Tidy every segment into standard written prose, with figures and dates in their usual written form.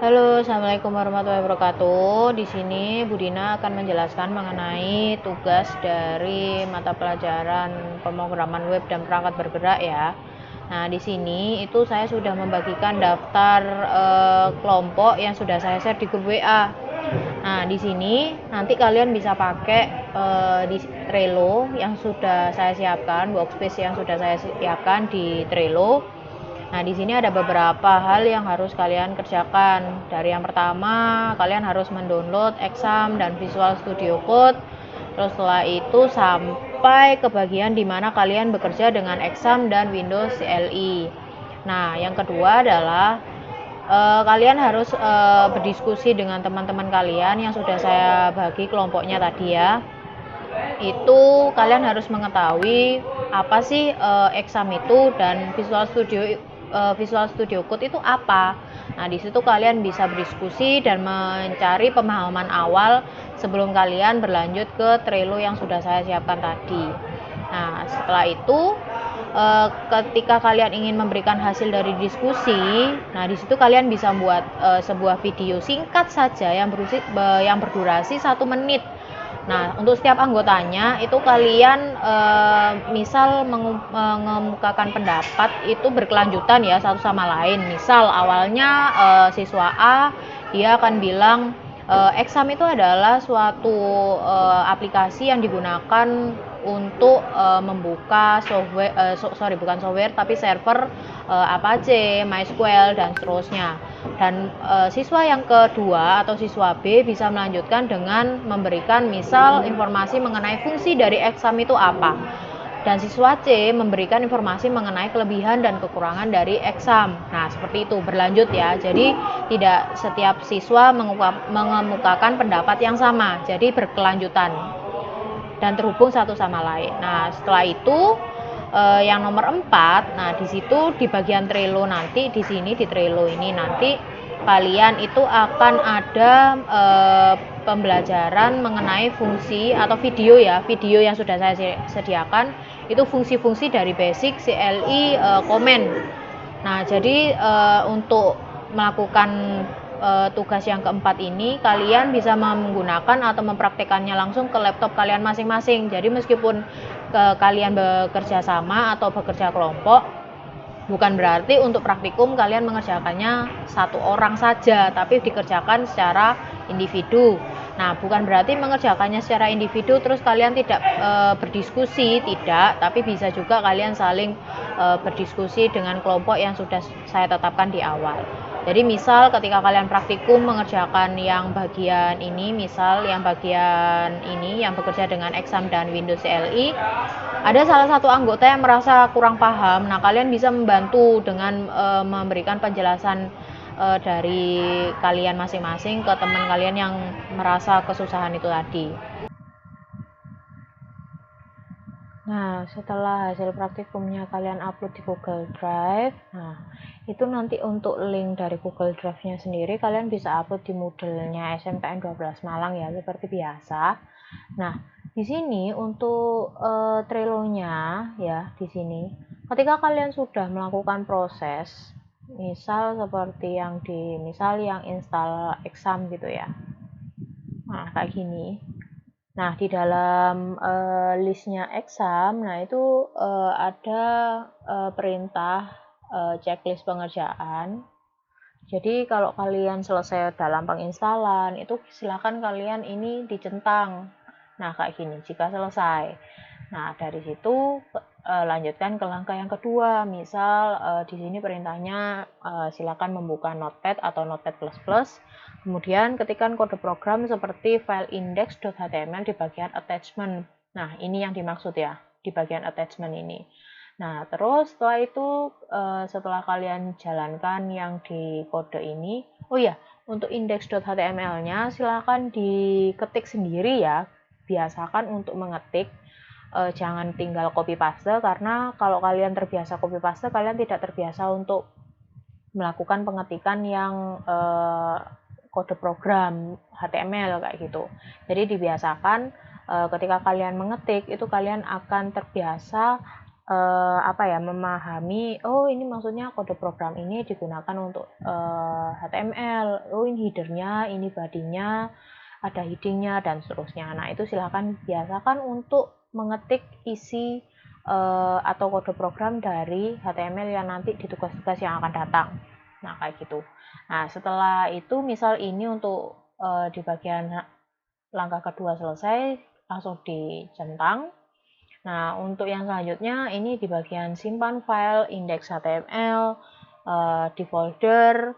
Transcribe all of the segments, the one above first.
Halo, assalamualaikum warahmatullahi wabarakatuh. Di sini Bu Dina akan menjelaskan mengenai tugas dari mata pelajaran pemrograman web dan perangkat bergerak ya. Nah, di sini itu saya sudah membagikan daftar kelompok yang sudah saya share di grup WA. Nah, di sini nanti kalian bisa pakai di Trello yang sudah saya siapkan, workspace yang sudah saya siapkan di Trello. Nah, di sini ada beberapa hal yang harus kalian kerjakan. Dari yang pertama, kalian harus mendownload Exam dan Visual Studio Code. Terus setelah itu sampai ke bagian di mana kalian bekerja dengan Exam dan Windows CLI. Nah, yang kedua adalah kalian harus berdiskusi dengan teman-teman kalian yang sudah saya bagi kelompoknya tadi ya. Itu kalian harus mengetahui apa sih Exam itu dan Visual Studio Code itu apa. Nah, di situ kalian bisa berdiskusi dan mencari pemahaman awal sebelum kalian berlanjut ke Trello yang sudah saya siapkan tadi. Nah, setelah itu ketika kalian ingin memberikan hasil dari diskusi, nah di situ kalian bisa membuat sebuah video singkat saja yang berdurasi 1 menit. Nah, untuk setiap anggotanya itu kalian misal mengemukakan pendapat itu berkelanjutan ya satu sama lain. Misal awalnya siswa A dia akan bilang Exam itu adalah suatu aplikasi yang digunakan untuk membuka software bukan software tapi server Apache, MySQL dan seterusnya. Dan siswa yang kedua atau siswa B bisa melanjutkan dengan memberikan misal informasi mengenai fungsi dari Exam itu apa. Dan siswa C memberikan informasi mengenai kelebihan dan kekurangan dari Exam. Nah, seperti itu berlanjut ya. Jadi tidak setiap siswa mengemukakan pendapat yang sama. Jadi berkelanjutan dan terhubung satu sama lain. Nah, setelah itu yang nomor 4, nah di situ di bagian Trello nanti di sini di Trello ini nanti kalian itu akan ada pembelajaran mengenai fungsi atau video ya, video yang sudah saya sediakan itu fungsi-fungsi dari basic CLI comment. Nah, jadi untuk melakukan tugas yang keempat ini kalian bisa menggunakan atau mempraktekannya langsung ke laptop kalian masing-masing. Jadi meskipun kalian bekerja sama atau bekerja kelompok, bukan berarti untuk praktikum kalian mengerjakannya satu orang saja, tapi dikerjakan secara individu. Nah, bukan berarti mengerjakannya secara individu terus kalian tidak berdiskusi, tidak, tapi bisa juga kalian saling berdiskusi dengan kelompok yang sudah saya tetapkan di awal. Jadi misal ketika kalian praktikum mengerjakan yang bagian ini, misal yang bagian ini yang bekerja dengan Exam dan Windows CLI, ada salah satu anggota yang merasa kurang paham. Nah, kalian bisa membantu dengan memberikan penjelasan dari kalian masing-masing ke teman kalian yang merasa kesusahan itu tadi. Nah, setelah hasil praktikumnya kalian upload di Google Drive, nah itu nanti untuk link dari Google Drive-nya sendiri kalian bisa upload di Moodle-nya SMPN 12 Malang ya, seperti biasa. Nah, di sini untuk Trello-nya ya, di sini ketika kalian sudah melakukan proses, misal seperti misal yang install Exam gitu ya. Nah, kayak gini. Nah, di dalam listnya Exam, nah itu ada perintah checklist pengerjaan. Jadi kalau kalian selesai dalam penginstalan, itu silakan kalian ini dicentang. Nah, kayak gini, jika selesai. Nah, dari situ lanjutkan ke langkah yang kedua. Misal di sini perintahnya silakan membuka Notepad atau Notepad++. Kemudian ketikkan kode program seperti file index.html di bagian attachment. Nah, ini yang dimaksud ya, di bagian attachment ini. Nah, terus setelah itu, setelah kalian jalankan yang di kode ini, oh ya, untuk index.html-nya silahkan diketik sendiri ya. Biasakan untuk mengetik, jangan tinggal copy paste, karena kalau kalian terbiasa copy paste, kalian tidak terbiasa untuk melakukan pengetikan yang kode program HTML kayak gitu. Jadi dibiasakan ketika kalian mengetik itu kalian akan terbiasa memahami, oh ini maksudnya kode program ini digunakan untuk HTML, oh ini headernya, ini bodinya, ada headingnya dan seterusnya. Nah itu silahkan biasakan untuk mengetik isi atau kode program dari HTML yang nanti di tugas-tugas yang akan datang. Nah kayak gitu. Nah setelah itu misal ini untuk di bagian langkah kedua selesai, langsung dicentang. Nah, untuk yang selanjutnya ini di bagian simpan file index HTML di folder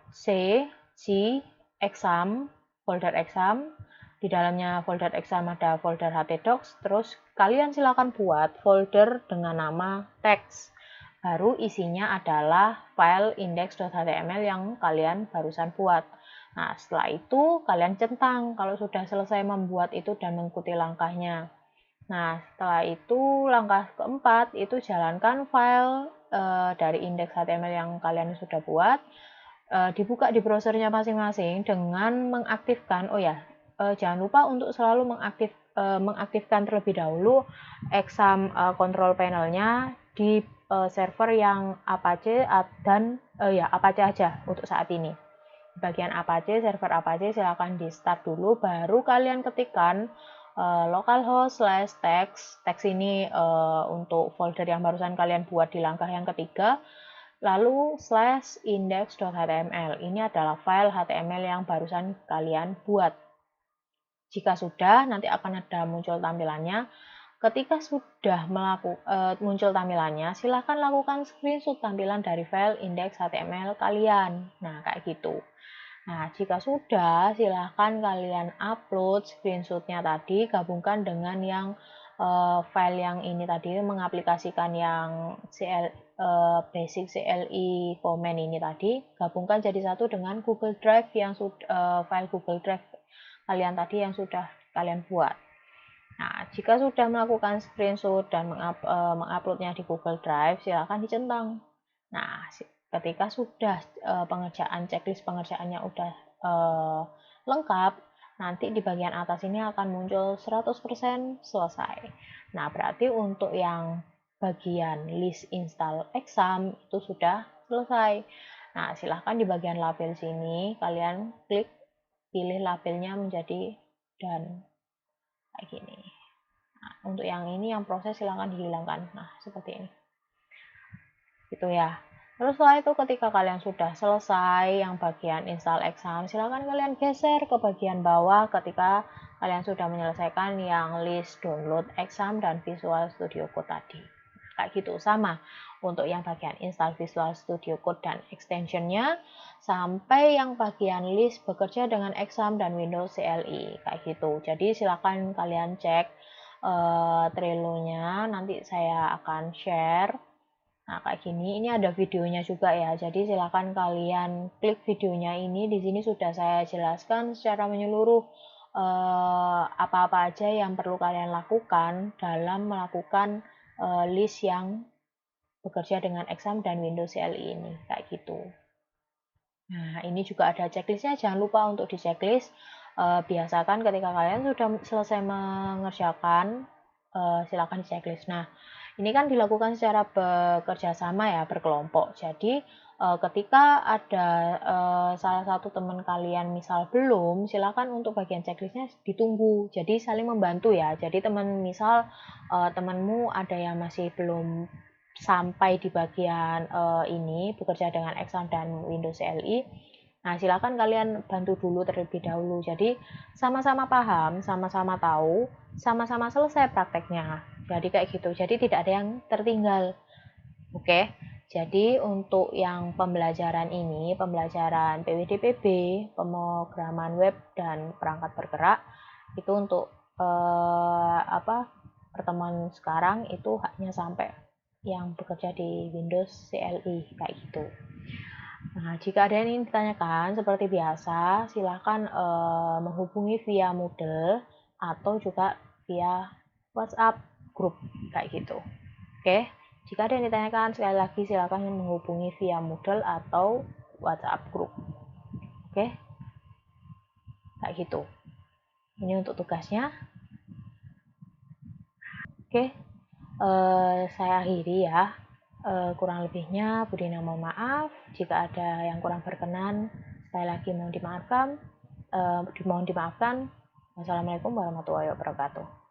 C, G, exam, folder exam. Di dalamnya folder exam ada folder htdocs. Terus kalian silakan buat folder dengan nama text. Baru isinya adalah file index.html yang kalian barusan buat. Nah, setelah itu kalian centang kalau sudah selesai membuat itu dan mengikuti langkahnya. Nah, setelah itu langkah keempat itu jalankan file dari indeks HTML yang kalian sudah buat, dibuka di browsernya masing-masing dengan mengaktifkan, jangan lupa untuk selalu mengaktifkan terlebih dahulu exam control panelnya di server yang Apache dan Apache aja untuk saat ini. Bagian Apache, server Apache silakan di start dulu, baru kalian ketikkan localhost/text. Text ini untuk folder yang barusan kalian buat di langkah yang ketiga. Lalu /index.html. Ini adalah file HTML yang barusan kalian buat. Jika sudah, nanti akan ada muncul tampilannya. Ketika sudah muncul tampilannya, silahkan lakukan screenshot tampilan dari file index.html kalian. Nah, kayak gitu. Nah, jika sudah, silahkan kalian upload screenshotnya tadi, gabungkan dengan yang file yang ini tadi, mengaplikasikan yang basic CLI comment ini tadi, gabungkan jadi satu dengan Google Drive yang file Google Drive kalian tadi yang sudah kalian buat. Nah, jika sudah melakukan screenshot dan menguploadnya di Google Drive, silahkan dicentang. Nah, ketika sudah pengerjaan checklist pengerjaannya udah lengkap, nanti di bagian atas ini akan muncul 100% selesai. Nah, berarti untuk yang bagian list install exam itu sudah selesai. Nah, silahkan di bagian label sini kalian klik pilih labelnya menjadi done kayak gini. Nah, untuk yang ini yang proses silahkan dihilangkan. Nah, seperti ini. Gitu ya. Terus setelah itu ketika kalian sudah selesai yang bagian install exam, silakan kalian geser ke bagian bawah ketika kalian sudah menyelesaikan yang list download exam dan Visual Studio Code tadi. Kayak gitu, sama untuk yang bagian install Visual Studio Code dan extensionnya, sampai yang bagian list bekerja dengan exam dan Windows CLI, kayak gitu. Jadi silakan kalian cek Trello-nya, nanti saya akan share. Nah, kayak gini, ini ada videonya juga ya. Jadi silakan kalian klik videonya ini. Di sini sudah saya jelaskan secara menyeluruh apa-apa aja yang perlu kalian lakukan dalam melakukan list yang bekerja dengan exam dan Windows CLI ini, kayak gitu. Nah, ini juga ada checklistnya. Jangan lupa untuk di checklist. Biasakan ketika kalian sudah selesai mengerjakan, silakan di checklist. Nah, ini kan dilakukan secara bekerja sama ya, berkelompok. Jadi ketika ada salah satu teman kalian misal belum, silakan untuk bagian checklistnya ditunggu. Jadi saling membantu ya. Jadi misal temanmu ada yang masih belum sampai di bagian ini bekerja dengan exam dan Windows CLI. Nah, silakan kalian bantu dulu terlebih dahulu. Jadi sama-sama paham, sama-sama tahu, sama-sama selesai prakteknya. Jadi kayak gitu. Jadi tidak ada yang tertinggal. Oke. Jadi untuk yang pembelajaran ini, pembelajaran PWDPB, pemrograman web dan perangkat bergerak, itu untuk pertemuan sekarang itu hanya sampai yang bekerja di Windows CLI kayak gitu. Nah, jika ada yang ingin ditanyakan seperti biasa, silahkan menghubungi via Moodle atau juga via WhatsApp grup kayak gitu. Oke, jika ada yang ditanyakan sekali lagi silahkan menghubungi via Moodle atau WhatsApp grup. Oke, kayak gitu. Ini untuk tugasnya. Oke. Saya akhiri ya. Kurang lebihnya Budina mohon maaf. Jika ada yang kurang berkenan, sekali lagi mohon dimaafkan. Wassalamualaikum warahmatullahi wabarakatuh.